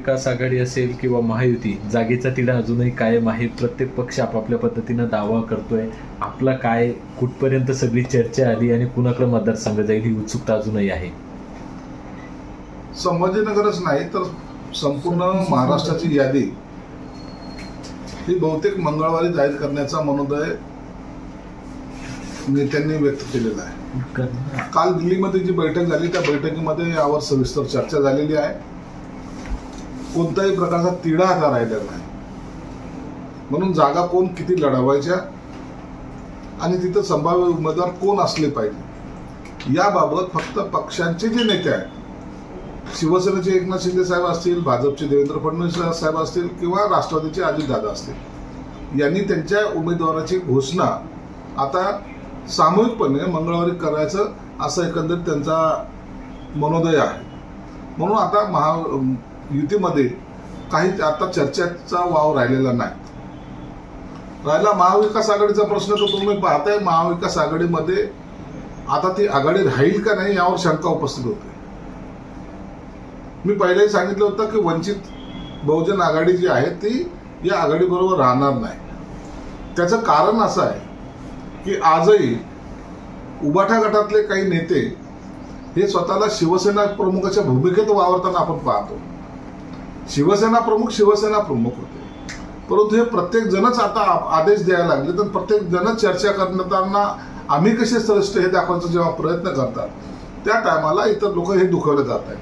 महाविकास आघाडी असेल किंवा महायुती, जागेचा तिढा अजूनही कायम आहे. प्रत्येक पक्ष आपापल्या पद्धतीनं दावा करतोय. आपला काय, कुठपर्यंत सगळी चर्चा आली आणि कुणाकडे मतदारसंघ जाईल ही उत्सुकता अजूनही आहे? संभाजीनगरच नाही तर संपूर्ण महाराष्ट्राची यादी ही बहुतेक मंगळवारी जाहीर करण्याचा मनोदय नेत्यांनी व्यक्त केलेला आहे. काल दिल्लीमध्ये जी बैठक झाली त्या बैठकीमध्ये यावर सविस्तर चर्चा झालेली आहे. कोणत्याही प्रकारचा तिढा आता राहिलेला नाही. म्हणून जागा कोण किती लढवायच्या आणि तिथं संभाव्य उमेदवार कोण असले पाहिजे याबाबत फक्त पक्षांचे जे नेते आहेत, शिवसेनेचे एकनाथ शिंदे साहेब असतील, भाजपचे देवेंद्र फडणवीस साहेब असतील किंवा राष्ट्रवादीचे अजितदादा असतील, यांनी त्यांच्या उमेदवाराची घोषणा आता सामूहिकपणे मंगळवारी करायचं असं एकंदरीत त्यांचा मनोदय आहे. म्हणून आता महायुतीमध्ये काही आता चर्चेचा वाव राहिलेला नाही. राहिला महाविकास आघाडीचा प्रश्न, तर तुम्ही पाहताय महाविकास आघाडीमध्ये आता ती आघाडी राहील का नाही यावर शंका उपस्थित होते. मी पहिलेही सांगितलं होतं की वंचित बहुजन आघाडी जी आहे ती या आघाडीबरोबर राहणार नाही. त्याचं कारण असं आहे की आजही उबाठा गटातले काही नेते हे स्वतःला शिवसेना प्रमुखाच्या भूमिकेत वावरताना आपण पाहतो. शिवसेना प्रमुख होते, परंतु हे प्रत्येक जणच आता आदेश द्यायला लागले तर प्रत्येक जणच चर्चा करताना आम्ही कसे श्रेष्ठ हे दाखवायचा जेव्हा प्रयत्न करतात त्या टायमाला इतर लोक हे दुखवले जात आहेत.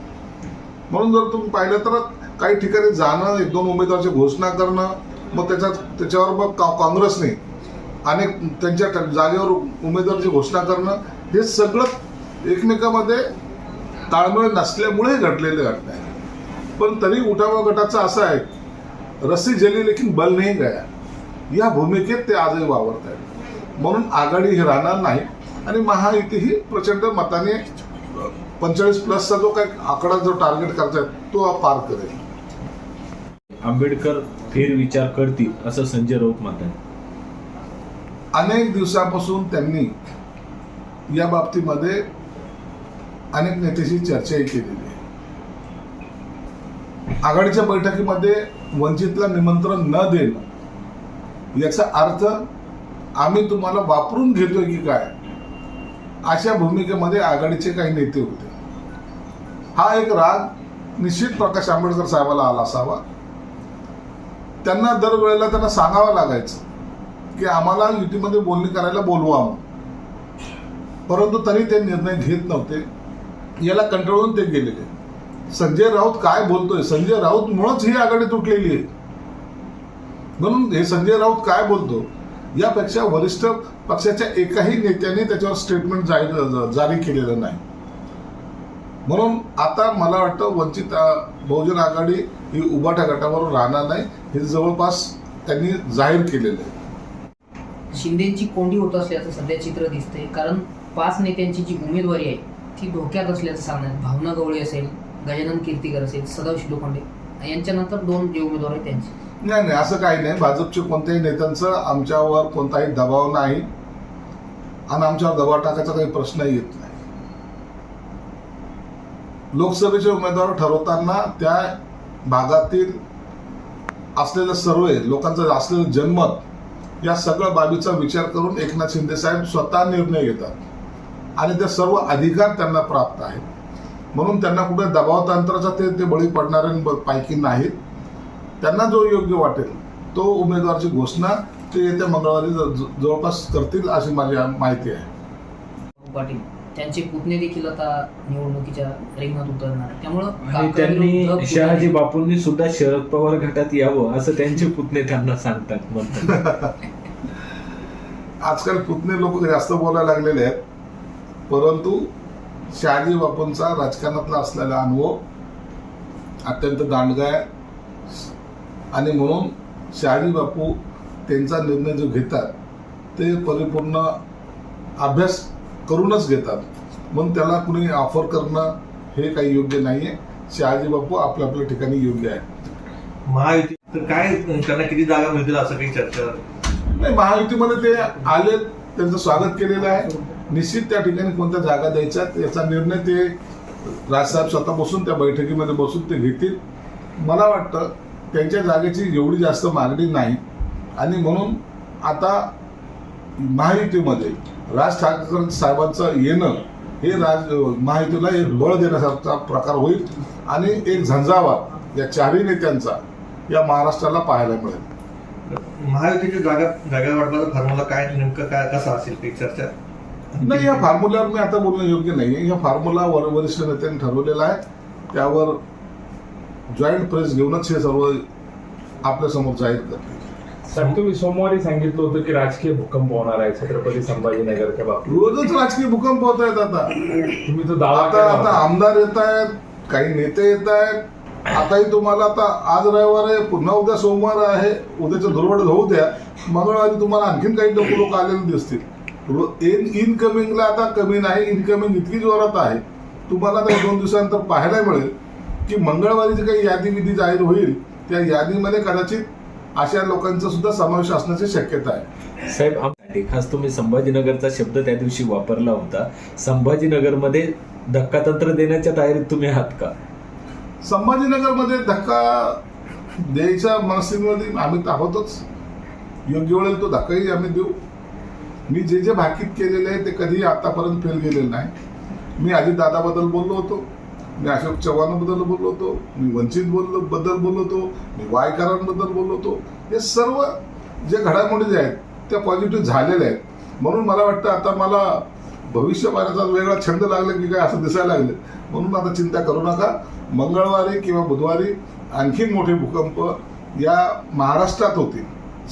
म्हणून जर तुम्ही पाहिलं तर काही ठिकाणी जाणं, एक दोन उमेदवाराची घोषणा करणं, मग त्याच्यावर मग काँग्रेसने आणि त्यांच्या जागेवर उमेदवाराची घोषणा करणं, हे सगळं एकमेकांमध्ये ताळमेळ नसल्यामुळे घडलेले घटना आहे. पण तरी उठावा गटाचं असं आहे, रस्सी जली लेकिन बल नाही गया, या भूमिकेत ते आजही वावरत आहेत. म्हणून आघाडी ही राहणार नाही आणि महायुती ही प्रचंड मताने 45+ जो काही आकडा जो टार्गेट करतायत तो पार करेल. आंबेडकर फेरविचार करतील असं संजय राऊत म्हणतात. अनेक दिवसापासून त्यांनी या बाबतीमध्ये अनेक नेत्याशी चर्चाही केलेली आहे. आघाडीच्या बैठकीमध्ये वंचितला निमंत्रण न देणं याचा अर्थ आम्ही तुम्हाला वापरून घेतोय की काय, अशा भूमिकेमध्ये आघाडीचे काही नेते होते. हा एक राग निश्चित प्रकाश आंबेडकर साहेबाला आला असावा. त्यांना दरवेळेला त्यांना सांगावं लागायचं की आम्हाला युतीमध्ये बोलणी करायला बोलवा म्हणून, परंतु तरी ते निर्णय घेत नव्हते. याला कंटाळून ते गेलेले. संजय राऊत काय बोलतोय, संजय राऊत मुळेच ही आघाडी तुटलेली आहे. म्हणून हे संजय राऊत काय बोलतो यापेक्षा वरिष्ठ पक्षाच्या एकाही नेत्याने त्याच्यावर स्टेटमेंट जारी केलेलं नाही. म्हणून आता मला वाटतं वंचित बहुजन आघाडी ही उबाठा गटावर राहणार नाही, हे जवळपास त्यांनी जाहीर केलेलं आहे. शिंदेची कोंडी होत असल्याचं सध्या चित्र दिसतंय. कारण 5 नेत्यांची जी उमेदवारी आहे ती धोक्यात असल्याचं सांगण्यात, भावना गवळी असेल, गजानन कीर्तीकर असेल, सदाशिव लोखंडे यांच्यानंतर 2 जे उमेदवार आहेत त्यांचे. नाही, असं काही नाही. भाजपच्या कोणत्याही नेत्यांचं आमच्यावर कोणताही दबाव नाही आणि आमच्यावर दबाव टाकायचा काही प्रश्नही येत नाही. लोकसभेचे उमेदवार ठरवताना त्या भागातील असलेलं सर्वे, लोकांचं असलेलं जनमत, या सगळ्या बाबीचा विचार करून एकनाथ शिंदे साहेब स्वतः निर्णय घेतात आणि ते सर्व अधिकार त्यांना प्राप्त आहेत. म्हणून त्यांना कुठे दबावतंत्राचा ते बळी पडणाऱ्यांपैकी नाहीत. त्यांना जो योग्य वाटेल तो उमेदवाराची घोषणा ते येत्या मंगळवारी जवळपास करतील अशी माझी माहिती आहे. पाटील त्यांचे पुतणे देखील आता निवडणुकीच्या रिंगणात उतरणार, त्यामुळे त्यांनी शहाजी बापूंनी सुद्धा शरद पवार गटात यावं असं त्यांचे पुतणे त्यांना सांगतात, म्हणतात. आजकाल पुतणे लोक जास्त बोलायला लागलेले आहेत, परंतु शहाजी बापूंचा राजकारणातला असलेला अनुभव अत्यंत दांडगा आहे आणि म्हणून शहाजी बापू त्यांचा निर्णय जो घेतात ते परिपूर्ण अभ्यास करूनच घेतात. म्हणून त्याला कुणी ऑफर करणं हे काही योग्य नाहीये. शहाजी बापू आपल्या आपल्या ठिकाणी योग्य आहे. महायुती तर काय त्यांना किती जागा मिळतील असं काही चर्चा नाही. महायुतीमध्ये ते आले, त्यांचं स्वागत केलेलं आहे. निश्चित त्या ठिकाणी कोणत्या जागा द्यायच्या याचा निर्णय ते राजसाहेब स्वतः बसून त्या बैठकीमध्ये बसून ते घेतील मला वाटतं त्यांच्या जागेची एवढी जास्त मागणी नाही आणि म्हणून आता महायुतीमध्ये राज ठाकरे साहेबांचं येणं हे महायुतीला एक बळ देण्यासारखा प्रकार होईल आणि एक झंझावात या चारही नेत्यांचा या महाराष्ट्राला पाहायला मिळेल. महायुतीची जागा वाटपाचा फॉर्म्युला काय नेमकं काय कसा असेल ती चर्चा नाही, या फॉर्म्युल्यावर मी आता बोलणं योग्य नाही. या फॉर्म्युला वरिष्ठ नेत्यांनी ठरवलेला आहे, त्यावर जॉईंट प्रेस घेऊनच हे सर्व आपल्या समोर जाहीर करतील. साहेब, तुम्ही सोमवारी सांगितलं होतं की राजकीय भूकंप होणार आहे छत्रपती संभाजीनगरच्या बाबतीत. रोजच राजकीय भूकंप होत आहेत. आता तुम्ही तो दावा आता केला आता होता. आमदार येत आहेत, काही नेते येत आहेत. आताही तुम्हाला आता आज रविवार आहे, पुन्हा उद्या सोमवार आहे, उद्याचं धुरवड होऊ द्या, मंगळवारी तुम्हाला आणखीन काही लोक आलेले दिसतील. इनकमिंगला आता कमी नाही, इनकमिंग इतकी जोरात आहे. तुम्हाला आता 2 दिवसानंतर पाहायला मिळेल की मंगळवारी जी काही यादी विधी जाहीर होईल त्या यादीमध्ये कदाचित अशा लोकांचा सुद्धा समावेश असण्याची शक्यता आहे. साहेब, खास तुम्ही संभाजीनगरचा शब्द त्या दिवशी वापरला होता. संभाजीनगरमध्ये धक्कातंत्र देण्याच्या तयारीत तुम्ही आहात का? संभाजीनगरमध्ये धक्का द्यायच्या मनस्थितीमध्ये आम्ही आहोतच. योग्य वेळेला तो धक्काही आम्ही देऊ. मी जे जे भाकीत केलेले आहे ते कधीही आतापर्यंत फेल गेलेलं नाही. मी अजितदादाबद्दल बोललो होतो, मी अशोक चव्हाणांबद्दल बोललो होतो, मी वंचित बद्दल बोललो होतो, मी वायकरांबद्दल बोललो होतो. हे सर्व जे घडामोडी जे आहेत त्या पॉझिटिव्ह झालेल्या आहेत. म्हणून मला वाटतं आता मला भविष्य पाहण्याचा वेगळा छंद लागला की काय असं दिसायला लागलं. म्हणून आता चिंता करू नका. मंगळवारी किंवा बुधवारी आणखीन मोठे भूकंप या महाराष्ट्रात होतील.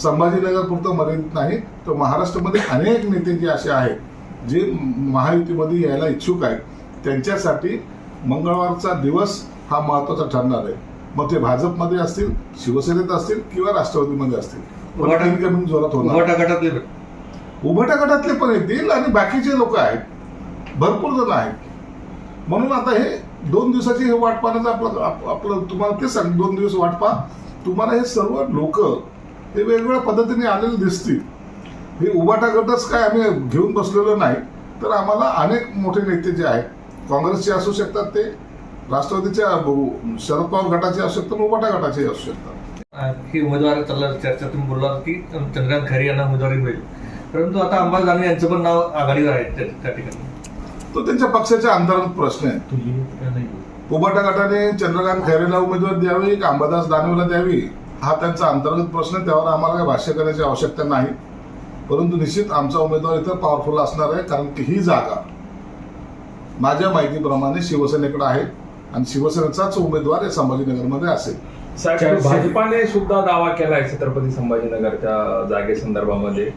संभाजीनगर पुरतं मर्यादित नाही, तर महाराष्ट्रामध्ये अनेक नेते जे असे आहेत जे महायुतीमध्ये यायला इच्छुक आहेत, त्यांच्यासाठी मंगळवारचा दिवस हा महत्वाचा ठरणार आहे. मग ते भाजपमध्ये असतील, शिवसेनेत असतील किंवा राष्ट्रवादीमध्ये असतील. इनकमिंग जोरात होणार. उभटा गटातले पण येतील आणि बाकीचे लोक आहेत, भरपूर जण आहेत. म्हणून आता हे 2 दिवसाची हे वाट पाहण्याचं आपलं तुम्हाला ते सांग. 2 दिवस वाट पहा, तुम्हाला हे सर्व लोक हे वेगवेगळ्या पद्धतीने आलेले दिसतील. हे उभाटा गटच काय आम्ही घेऊन बसलेलो नाही, तर आम्हाला अनेक मोठे नेते जे आहेत, काँग्रेसचे असू शकतात, ते राष्ट्रवादीच्या शरद पवार गटाचे असू शकतात, उभाटा गटाचे असू शकतात. ही उमेदवार चालणार चर्चा तुम्ही बोललात की चंद्रकांत खैरे यांना उमेदवारी मिळेल, परंतु आता अंबादास दानवे यांचं पण नाव आघाडीवर आहे त्या ठिकाणी. तो त्यांच्या पक्षाच्या अंतर्गत प्रश्न आहे. उभाटा गटाने चंद्रकांत खैरेला उमेदवारी द्यावी की अंबादास दानवेला द्यावी हा त्यांचा अंतर्गत प्रश्न आहे. त्यावर आम्हाला काही भाष्य करण्याची आवश्यकता नाही. परंतु निश्चित आमचा उमेदवार इथं पॉवरफुल असणार आहे, कारण की ही जागा माझ्या माहितीप्रमाणे शिवसेनेकडे आहे आणि शिवसेनेचाच उमेदवार या संभाजीनगरमध्ये असेल. साहेब, भाजपाने सुद्धा दावा केलाय छत्रपती संभाजीनगरच्या जागेसंदर्भामध्ये.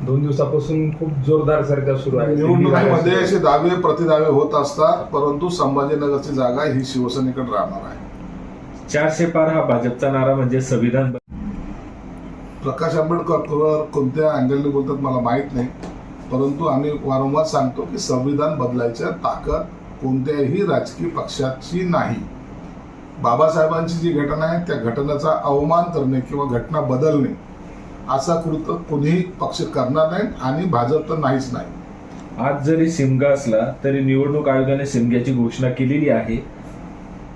2 दिवसापासून खूप जोरदार चर्चा सुरू आहे. निवडणुकीमध्ये असे दावे प्रतिदावे होत असतात, परंतु संभाजीनगरची जागा ही शिवसेनेकडे राहणार आहे. 400 पार हा भाजपचा नारा म्हणजे संविधान. प्रकाश आंबेडकर कोणत्या अँगलने बोलतात मला माहित नाही, परंतु आम्ही वारंवार सांगतो की संविधान बदलायच्या ताकद कोणत्याही राजकीय पक्षाची नाही. बाबासाहेबांची जी घटना आहे त्या घटनेचा अवमान करणे किंवा घटना बदलणे असा कृत्य कोणीही पक्ष करणार नाही आणि भाजप तर नाहीच नाही. आज जरी सिमगा असला तरी निवडणूक आयोगाने सिमग्याची घोषणा केलेली आहे.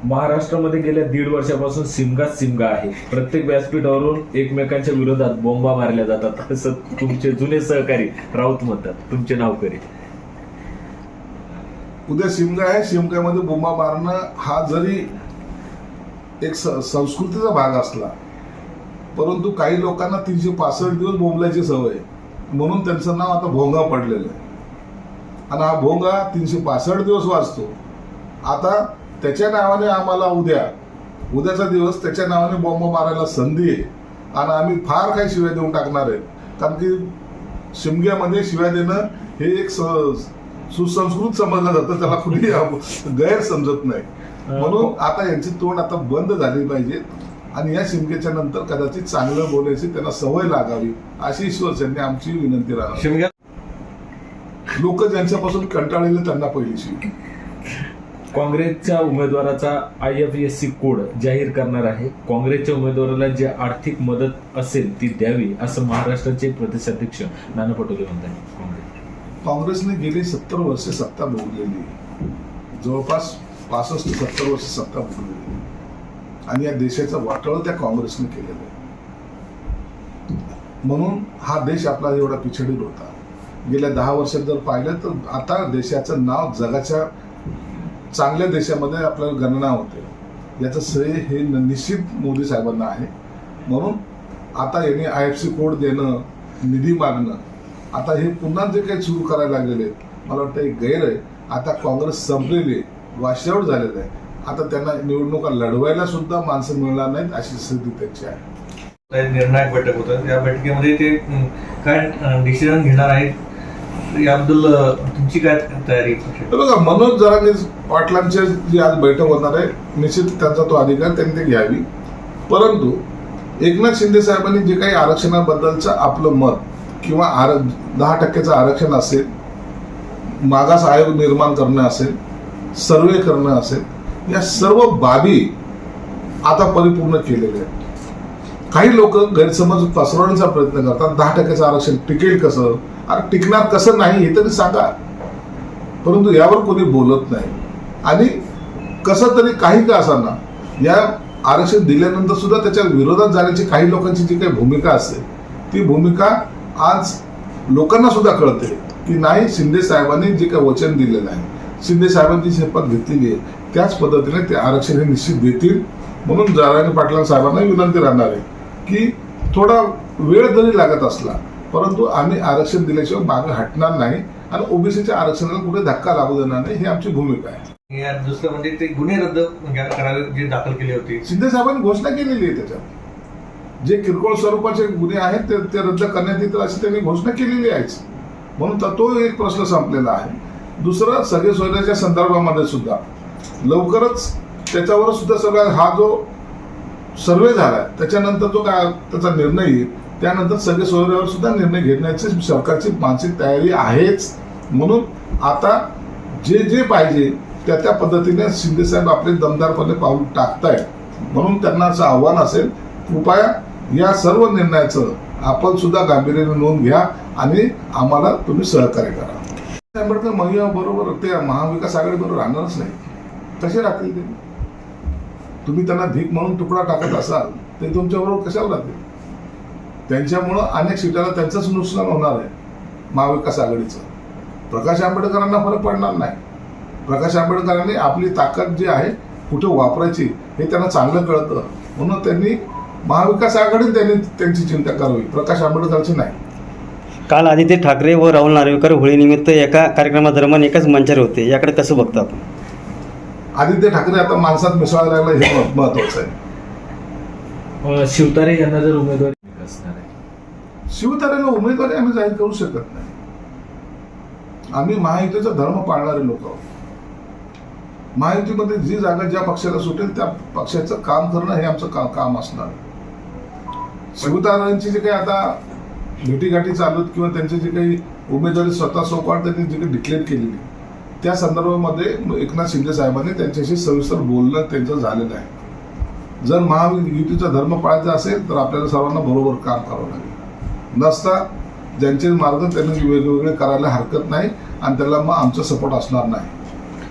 महाराष्ट्रामध्ये गेल्या 1.5 वर्षापासून सिमगा आहे. प्रत्येक व्यासपीठावरून एकमेकांच्या विरोधात बोंबा मारल्या जातात असं तुमचे जुने सहकारी राऊत म्हणतात. तुमचे नावकरी उद्या शिमगा आहे, शिमग्यामध्ये बोंबा मारणं हा जरी एक संस्कृतीचा भाग असला, परंतु काही लोकांना 365 दिवस बोंबल्याची सवय आहे, म्हणून त्यांचं नाव आता भोंगा पडलेलं आहे. आणि हा भोंगा 365 दिवस वाजतो. आता त्याच्या नावाने आम्हाला उद्याचा दिवस त्याच्या नावाने बॉम्ब मारायला संधी आहे आणि आम्ही फार काही शिव्या देऊन टाकणार आहे. कारण की शिमग्यामध्ये शिव्या देणं हे एक सुसंस्कृत समजलं जातं, त्याला कुणी गैर समजत नाही. म्हणून आता यांची तोंड आता बंद झाली पाहिजे आणि या शिमग्याच्या नंतर कदाचित चांगलं बोलायची त्यांना सवय लागावी अशी शिवसेनेने आमची विनंती राहणार. लोक ज्यांच्यापासून कंटाळलेले त्यांना पहिली शिवी. काँग्रेसच्या उमेदवाराचा IFSC कोड जाहीर करणार आहे. काँग्रेसच्या उमेदवाराला जी आर्थिक मदत असेल ती द्यावी असं महाराष्ट्राचे प्रदेशाध्यक्ष नाना पटोले म्हणतात. काँग्रेसने गेली 70 वर्षे सत्ता भोगलेली, जवळपास 65-70 वर्ष सत्ता भोगलेली. आणि या देशाचं वाटोळं त्या काँग्रेसने केलेलं आहे. म्हणून हा देश आपला एवढा पिछडील होता. गेल्या 10 वर्षात जर पाहिलं तर आता देशाचं नाव जगाच्या चांगल्या देशामध्ये आपल्याला गणना होते. याचं श्रेय हे निश्चित मोदी साहेबांना आहे. म्हणून आता यांनी IFC कोड देणं, निधी मागणं, आता हे पुन्हा जे काही सुरू करायला लागलेले आहेत, मला वाटतं एक गैर आहे. आता काँग्रेस संपलेली आहे, वाशेवर झालेलं आहे. आता त्यांना निवडणुका लढवायला सुद्धा माणसं मिळणार नाहीत अशी स्थिती त्यांची आहे. निर्णायक बैठक होतं, या बैठकीमध्ये ते काय डिसिजन घेणार आहेत याबद्दल तुमची काय तयारी? बघा, मनोज जरांगे पाटलांची जी आज बैठक होणार आहे, निश्चित त्यांचा तो अधिकार त्यांनी ते घ्यावी. परंतु एकनाथ शिंदे साहेबांनी जे काही आरक्षणाबद्दलचं आपलं मत किंवा 10% आरक्षण असेल, मागास आयोग निर्माण करणं असेल, सर्वे करणं असेल, या सर्व बाबी आता परिपूर्ण केलेल्या आहेत. काही लोक गैरसमज पसरवण्याचा प्रयत्न करतात. 10% आरक्षण टिकेल कसं, अरे टिकणार कसं नाही हे तरी सांगा. परंतु यावर कोणी बोलत नाही. आणि कसं तरी काही का असाना, या आरक्षण दिल्यानंतर सुद्धा त्याच्या विरोधात जाण्याची काही लोकांची जी काही भूमिका असते, ती भूमिका आज लोकांना सुद्धा कळते की नाही, शिंदे साहेबांनी जे काही वचन दिलेलं आहे, शिंदे साहेबांनी जी शपथ घेतलेली आहे, त्याच पद्धतीने ते आरक्षण हे निश्चित देतील. म्हणून जरांगे पाटील साहेबांना विनंती राहणार आहे की थोडा वेळ जरी लागत असला, परंतु आम्ही आरक्षण दिल्याशिवाय मागे हटणार नाही आणि ओबीसीच्या आरक्षणाला कुठे धक्का लागू देणार नाही, ही आमची भूमिका आहे. दुसरं म्हणजे ते गुन्हे रद्द करावे जे दाखल केले होते, शिंदे साहेबांनी घोषणा केलेली आहे. त्याच्यात जे किरकोळ स्वरूपाचे गुन्हे आहेत ते रद्द करण्यात येतील अशी त्यांनी घोषणा केलेली आहेच. म्हणून तो एक प्रश्न संपलेला आहे. दुसरं, सगळे सोयऱ्याच्या संदर्भामध्ये सुद्धा लवकरच त्याच्यावर सुद्धा सगळा हा जो सर्वे झाला, त्याच्यानंतर जो काय त्याचा निर्णय येईल, त्यानंतर सगळे सोयऱ्यावर सुद्धा निर्णय घेण्याची सरकारची मानसिक तयारी आहेच. म्हणून आता जे जे पाहिजे त्या पद्धतीने शिंदे साहेब आपले दमदारपणे पाऊल टाकतायत. म्हणून त्यांना असं आव्हान असेल, कृपया या सर्व निर्णयाचं आपण सुद्धा गांभीर्याने नोंद घ्या आणि आम्हाला तुम्ही सहकार्य करा. आंबेडकर महिला बरोबर ते महाविकास आघाडी बरोबर राहणारच नाही. कसे राहतील ते? तुम्ही त्यांना भीक म्हणून तुकडा टाकत असाल ते तुमच्याबरोबर कशाला राहतील? त्यांच्यामुळं अनेक सीटाला त्यांचंच नुकसान होणार आहे महाविकास आघाडीचं. प्रकाश आंबेडकरांना फरक पडणार नाही. प्रकाश आंबेडकरांनी आपली ताकद जी आहे कुठे वापरायची हे त्यांना चांगलं कळतं. म्हणून त्यांनी महाविकास आघाडीत त्यांची चिंता करावी, प्रकाश आंबेडकरची नाही. काल आदित्य ठाकरे व राहुल नार्वेकर होळीनिमित्त एका कार्यक्रमादरम्यान एकाच मंचावर होते, याकडे कसं बघता आपण? आदित्य ठाकरे आता माणसात मिसळायला लागला हे महत्वाचं आहे. शिवतारे यांना जर उमेदवारी असणार आहे, शिवतारेला उमेदवारी आम्ही जाहीर करू शकत नाही. आम्ही महायुतीचा धर्म पाळणारे लोक आहोत. महायुतीमध्ये जी जागा ज्या पक्षाला सुटेल त्या पक्षाचं काम करणं हे आमचं काम असणार. शिवतारेंची जे काही आता भेटीगाठी चालू आहेत किंवा त्यांची जी काही उमेदवारी स्वतः सोपाट त्यांनी जी काही डिक्लेअर केलेली, त्या संदर्भामध्ये एकनाथ शिंदे साहेबांनी त्यांच्याशी सविस्तर बोलणं त्यांचं झालेलं आहे. जर महायुतीचा धर्म पाळायचा असेल तर आपल्याला सर्वांना बरोबर काम करावं लागेल. नसता ज्यांचे मार्ग त्यांनी वेगवेगळे करायला हरकत नाही आणि त्याला मग आमचा सपोर्ट असणार नाही.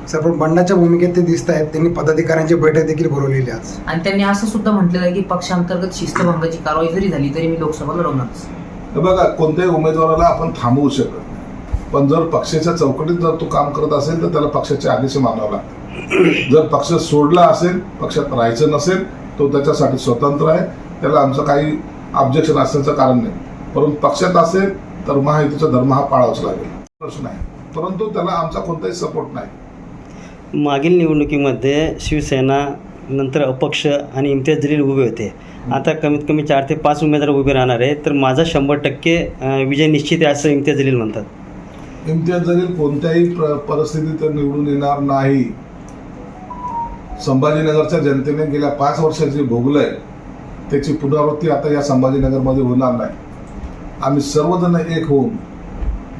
सर, पण बंडाच्या भूमिकेत ते दिसत आहेत. त्यांनी पदाधिकाऱ्यांची बैठक देखील बोलवलेली आज, आणि त्यांनी असं सुद्धा म्हटलेलं आहे की पक्षांतर्गत शिस्तभंगाची कारवाई जरी झाली तरी मी लोकसभा लढवणारच. बघा, कोणत्याही उमेदवाराला आपण थांबवू शकत नाही, पण जर पक्षाच्या चौकटीत जर तो काम करत असेल तर त्याला पक्षाचे आदेश मानावे लागतात. जर पक्ष सोडला असेल, पक्षात राहायचं नसेल, तो त्याच्यासाठी स्वतंत्र आहे, त्याला आमचं काही ऑब्जेक्शन असण्याचं कारण नाही. परंतु पक्षात असेल तर महायुतीचा धर्म हा पाळावाच लागेल, प्रश्न आहे. परंतु त्याला आमचा कोणताही सपोर्ट नाही. मागील निवडणुकीमध्ये शिवसेना नंतर अपक्ष आणि इम्तियाज जलील उभे होते. आता कमीत कमी 4 ते 5 उमेदवार उभे राहणार आहे, तर माझा 100% विजय निश्चित आहे असं इम्तियाज जलील म्हणतात. इम्तियाज जलील कोणत्याही परिस्थितीत निवडून येणार नाही. संभाजीनगरच्या जनतेने गेल्या 5 वर्षाची भोगलंय त्याची पुनरावृत्ती आता या संभाजीनगरमध्ये होणार नाही. आम्ही सर्वजण एक होऊन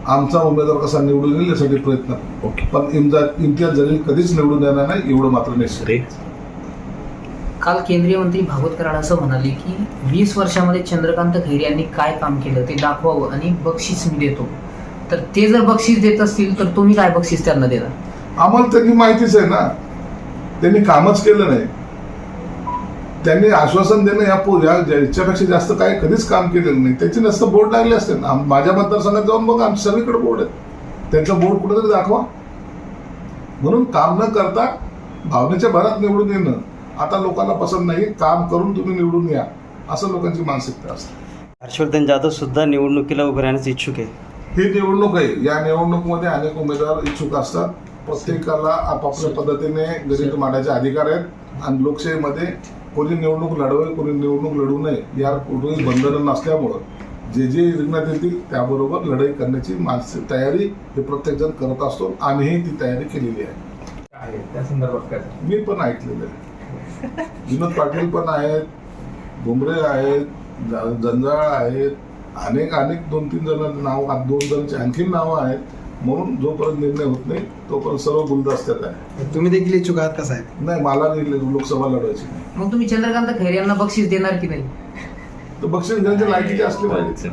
आमचा उमेदवार कसा निवडून येईल यासाठी प्रयत्न करू. पण इम्तियाज जलील कधीच निवडून येणार नाही, एवढं मात्र निश्चित. काल केंद्रीय मंत्री भागवत कराड असं म्हणाले की 20 वर्षामध्ये चंद्रकांत खैरे यांनी काय काम केलं ते दाखवावं आणि बक्षीस मी देतो. तर ते जर बक्षीस देत असतील तर तुम्ही काय बक्षीस त्यांना देणार? आम्हाला त्यांनी माहितीच आहे ना, त्यांनी कामच केलं नाही. त्यांनी आश्वासन देणं याच्यापेक्षा जास्त काही कधीच काम केलेलं नाही. त्याचे नसतं बोर्ड लागले असते ना. माझ्या मतदारसंघात जाऊन बघा, आमच्या सगळीकडे बोर्ड आहेत. त्यांचा बोर्ड कुठेतरी दाखवा. म्हणून काम न करता भावनेच्या भरात निवडून येणं आता लोकांना पसंत नाही. काम करून तुम्ही निवडून या, असं लोकांची मानसिकता असते. हर्षवर्धन जाधव सुद्धा निवडणुकीला उभे राहण्यास इच्छुक आहे. ही निवडणूक आहे. या निवडणुकीमध्ये अनेक उमेदवार इच्छुक असतात. प्रत्येकाला आपापल्या पद्धतीने गणित मांडायचे अधिकार आहेत. आणि लोकशाहीमध्ये कोणी निवडणूक लढवेल, कोणी निवडणूक लढू नये या कुठेही बंधनं नसल्यामुळं जे रिंगणात येतील त्याबरोबर लढाई करण्याची मानसिक तयारी हे प्रत्येक जण करत असतो. आम्हीही ती तयारी केलेली आहे. त्या संदर्भात काय? मी पण ऐकलेलं आहे. विनोद पाटील पण आहेत, भुमरे आहेत, जंजाळ आहेत, अनेक 2-3 जण नाव, 2 जणांची आणखी नावं आहेत. म्हणून जोपर्यंत निर्णय होत नाही तोपर्यंत सर्व गुलदस्त्यात आहे. तुम्ही देखील इच्छुक आहात का साहेब? नाही, मला लोकसभा लढवायची नाही. मग तुम्ही चंद्रकांत खैरे यांना बक्षीस देणार की नाही? तर बक्षीस घेण्याच्या लायकीचे असले पाहिजे.